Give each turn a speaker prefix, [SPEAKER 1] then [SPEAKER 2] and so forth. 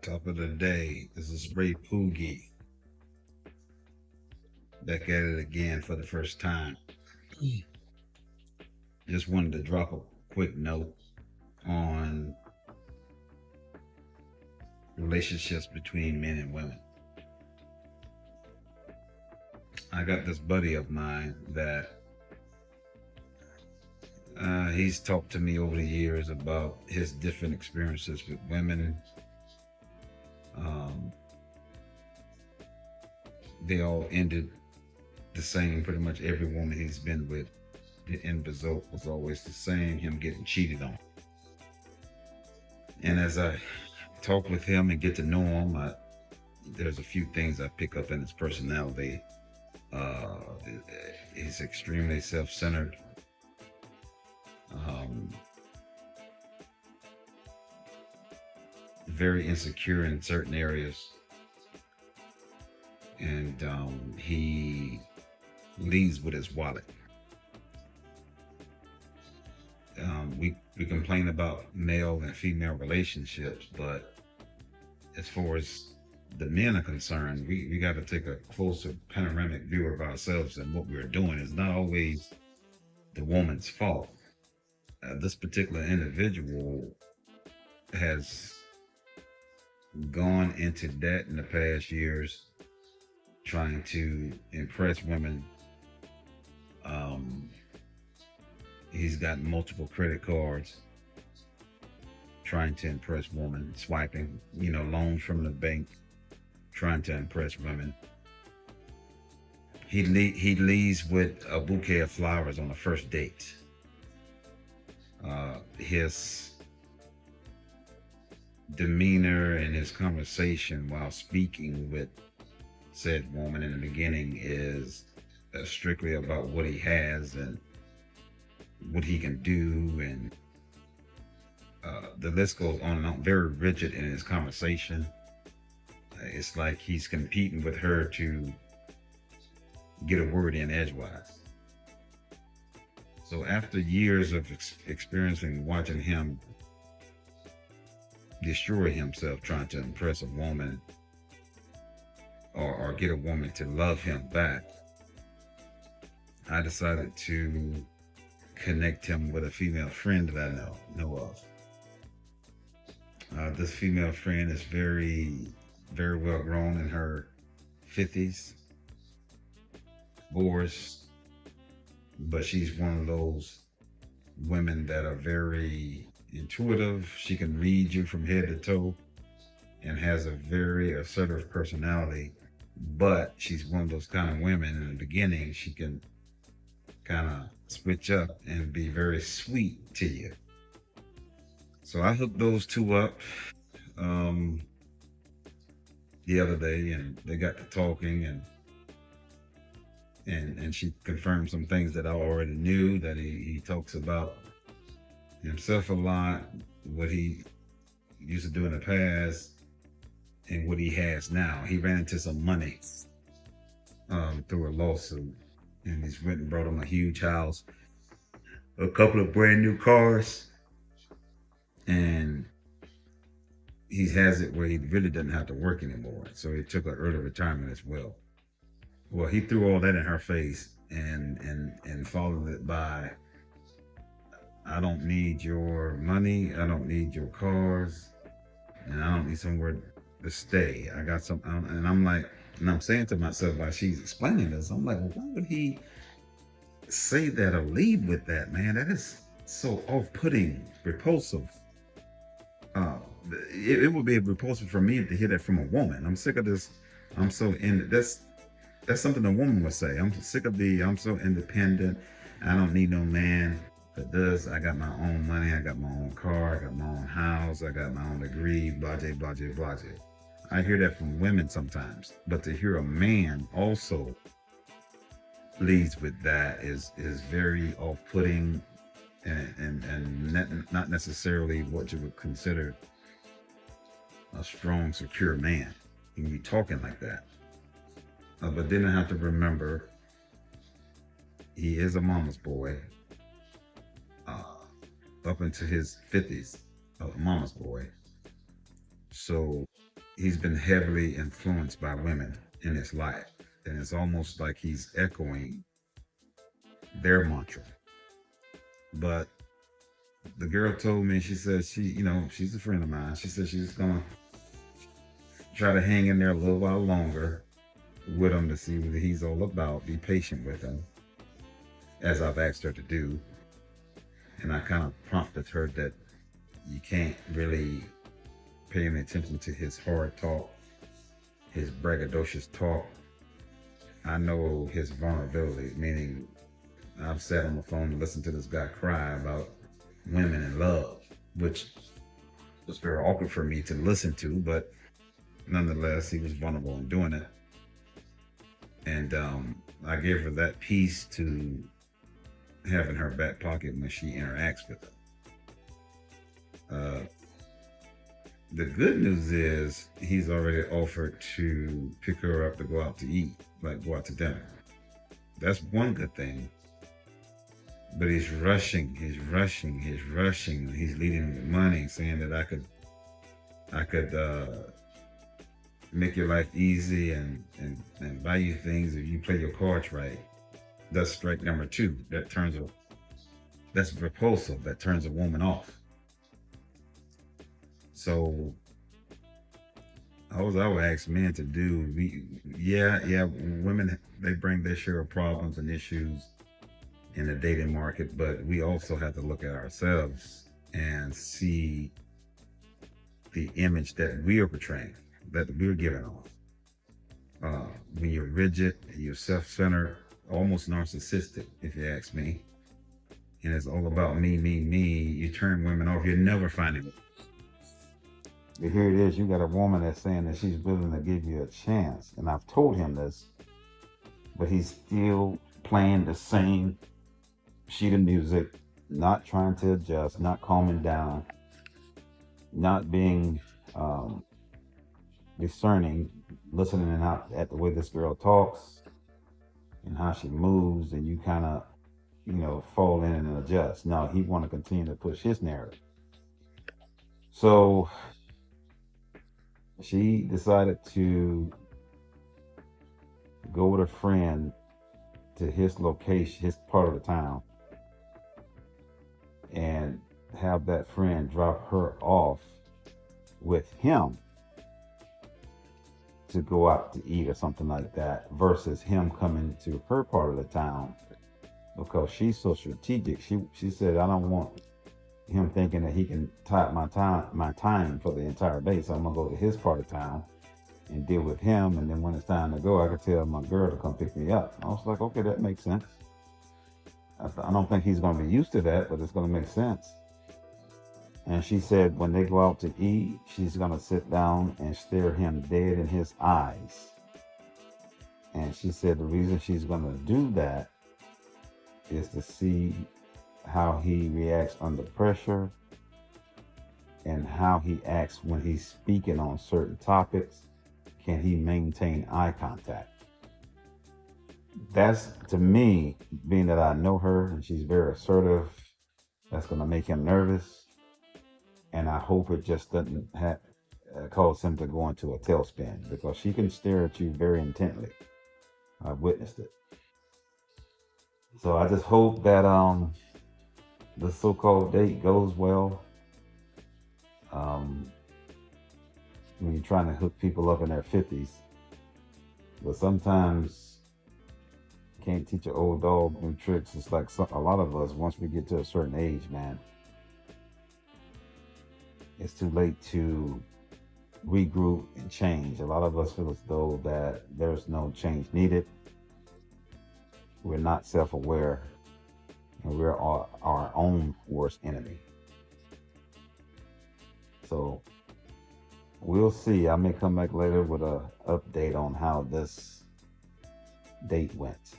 [SPEAKER 1] Top of the day. This is Ray Poogie back at it again for the first time. Just wanted to drop a quick note on relationships between men and women. I got this buddy of mine that he's talked to me over the years about his different experiences with women. Um, they all ended the same. Pretty much every woman he's been with, the end result was always the same: him getting cheated on. And as I talk with him and get to know him, there's a few things I pick up in his personality. Uh, he's extremely self-centered. Um, Very insecure in certain areas, and he leads with his wallet. We complain about male and female relationships, but as far as the men are concerned, we got to take a closer panoramic view of ourselves and what we're doing. It's not always the woman's fault. This particular individual has gone into debt in the past years trying to impress women. Um, he's got multiple credit cards trying to impress women, swiping, loans from the bank, trying to impress women. He leaves with a bouquet of flowers on the first date. His demeanor and his conversation while speaking with said woman in the beginning is strictly about what he has and what he can do, and the list goes on and on. Very rigid in his conversation. It's like he's competing with her to get a word in edgewise. So after years of experiencing, watching him destroy himself trying to impress a woman, or get a woman to love him back, I decided to connect him with a female friend that I know of. This female friend is very, very well grown, in her 50s, divorced, but she's one of those women that are very intuitive. She can read you from head to toe and has a very assertive personality. But she's one of those kind of women in the beginning, she can kind of switch up and be very sweet to you. So I hooked those two up um, the other day, and they got to talking, and she confirmed some things that I already knew, that he talks about himself a lot, what he used to do in the past, and what he has now. He ran into some money through a lawsuit, and he's went and brought him a huge house, a couple of brand new cars, and he has it where he really doesn't have to work anymore. So he took an early retirement as well. Well, he threw all that in her face, and followed it by, I don't need your money, I don't need your cars, and I don't need somewhere to stay. I got some, and I'm like, and I'm saying to myself while she's explaining this, I'm like, well, why would he say that or lead with that, man? That is so off-putting, repulsive. Uh, it would be repulsive for me to hear that from a woman. I'm sick of this. I'm so in that's something a woman would say. I'm sick of I'm so independent. I don't need no man that does. I got my own money. I got my own car. I got my own house. I got my own degree. Blah, blah, blah, blah. I hear that from women sometimes, but to hear a man also leads with that is very off-putting, and not necessarily what you would consider a strong, secure man. You can be talking like that. But then I have to remember, he is a mama's boy. Up into his 50s, a mama's boy. So he's been heavily influenced by women in his life. And it's almost like he's echoing their mantra. But the girl told me, she said she's a friend of mine. She said she's gonna try to hang in there a little while longer with him to see what he's all about. Be patient with him, as I've asked her to do. And I kind of prompted her that you can't really pay any attention to his hard talk, his braggadocious talk. I know his vulnerability, meaning I've sat on the phone and listened to this guy cry about women and love, which was very awkward for me to listen to, but nonetheless, he was vulnerable in doing it. And I gave her that piece to have in her back pocket when she interacts with her. The good news is he's already offered to pick her up to go out to eat, like go out to dinner. That's one good thing. But he's rushing. He's leading with money, saying that I could make your life easy and buy you things if you play your cards right. That's strike number two. That's a proposal that turns a woman off. So all I would ask men to do, yeah, women, they bring their share of problems and issues in the dating market, but we also have to look at ourselves and see the image that we are portraying, that we're giving off. When you're rigid, you're self-centered, almost narcissistic, if you ask me, and it's all about me, you turn women off. You're never finding it. But here it is, you got a woman that's saying that she's willing to give you a chance. And I've told him this, but he's still playing the same sheet of music, not trying to adjust, not calming down, not being discerning, listening at the way this girl talks and how she moves, and you kind of, fall in and adjust. No, he want to continue to push his narrative. So she decided to go with a friend to his location, his part of the town, and have that friend drop her off with him to go out to eat or something like that, versus him coming to her part of the town, because she's so strategic. She said, I don't want him thinking that he can type my time for the entire day, so I'm gonna go to his part of town and deal with him, and then when it's time to go, I could tell my girl to come pick me up. I was like, okay, that makes sense. I don't think he's going to be used to that, but it's going to make sense. And she said when they go out to eat, she's going to sit down and stare him dead in his eyes. And she said the reason she's going to do that is to see how he reacts under pressure and how he acts when he's speaking on certain topics. Can he maintain eye contact? That's, to me, being that I know her and she's very assertive, that's going to make him nervous. And I hope it just doesn't cause him to go into a tailspin, because she can stare at you very intently. I've witnessed it. So I just hope that the so-called date goes well. When you're trying to hook people up in their 50s, but sometimes you can't teach an old dog new tricks. It's like a lot of us, once we get to a certain age, man, it's too late to regroup and change. A lot of us feel as though that there's no change needed. We're not self-aware, and we're our own worst enemy. So we'll see. I may come back later with an update on how this date went.